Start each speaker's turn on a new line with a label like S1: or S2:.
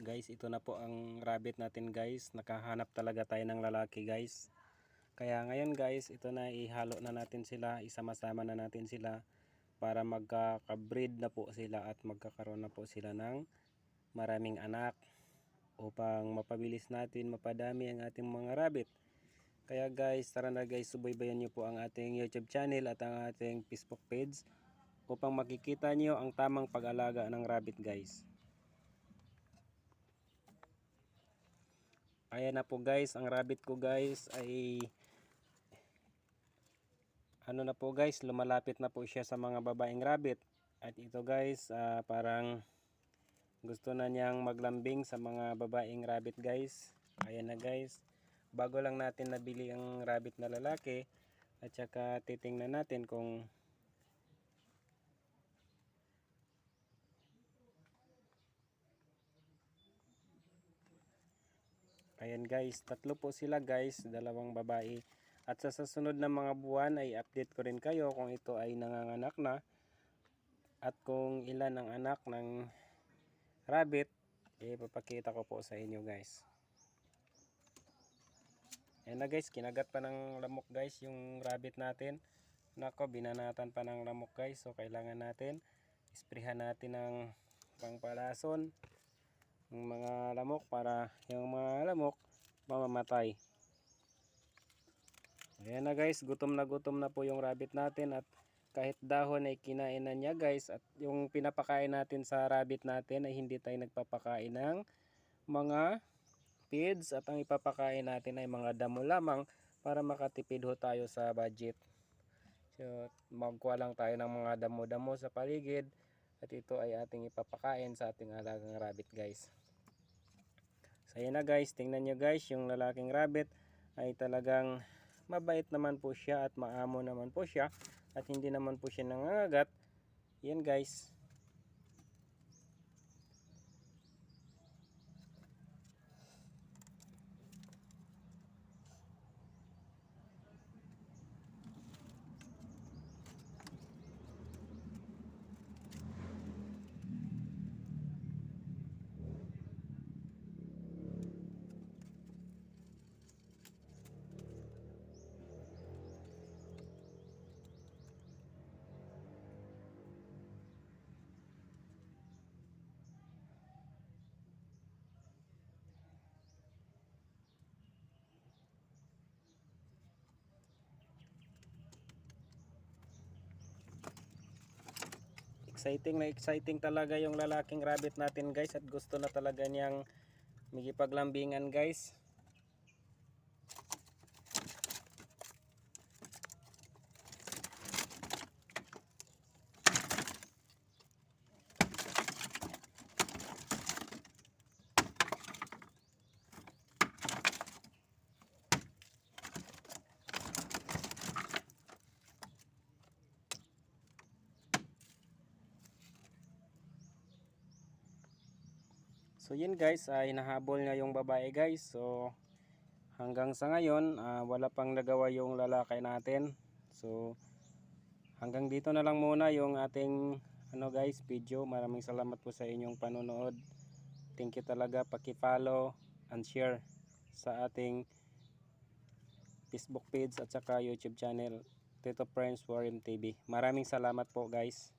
S1: Guys, ito na po ang rabbit natin guys. Nakahanap talaga tayo ng lalaki guys. Kaya ngayon guys, ito na, ihalo na natin sila, isama-sama na natin sila para magkaka-breed na po sila at magkakaroon na po sila ng maraming anak upang mapabilis natin, mapadami ang ating mga rabbit. Kaya guys, tara na guys, subaybayan nyo po ang ating YouTube channel at ang ating Facebook page upang makikita nyo ang tamang pag-alaga ng rabbit guys. Ayan na po guys, ang rabbit ko guys ay na po guys, lumalapit na po siya sa mga babaeng rabbit. At ito guys, parang gusto na niyang maglambing sa mga babaeng rabbit guys. Ayan na guys, bago lang natin nabili ang rabbit na lalaki. At saka titingnan natin kung ayan guys, tatlo po sila guys, dalawang babae. At sa susunod na mga buwan ay update ko rin kayo kung ito ay nanganganak na. At kung ilan ang anak ng rabbit, ipapakita ko po sa inyo guys. Ayan na guys, kinagat pa ng lamok guys yung rabbit natin. Nako, binanatan pa ng lamok guys. So kailangan natin, isprehan natin ng pangpalason ng mga lamok para yung mga lamok mamamatay. Ayan na guys, gutom na po yung rabbit natin at kahit dahon ay kinain na niya guys. At yung pinapakain natin sa rabbit natin ay hindi tayo nagpapakain ng mga feeds, at ang ipapakain natin ay mga damo lamang para makatipid ho tayo sa budget. So magkuha lang tayo ng mga damo-damo sa paligid at ito ay ating ipapakain sa ating alagang rabbit guys. So ayan na guys, tingnan nyo guys, yung lalaking rabbit ay talagang mabait naman po siya at maamo naman po siya at hindi naman po siya nangangagat. Yan guys. Exciting talaga yung lalaking rabbit natin guys at gusto na talaga niyang makipaglambingan guys. So yun guys, hinahabol niya yung babae guys. So hanggang sa ngayon, wala pang nagawa yung lalaki natin. So hanggang dito na lang muna yung ating guys, video. Maraming salamat po sa inyong panonood. Thank you talaga, paki-follow and share sa ating Facebook page at saka YouTube channel, Tito Friends Aquarium TV. Maraming salamat po guys.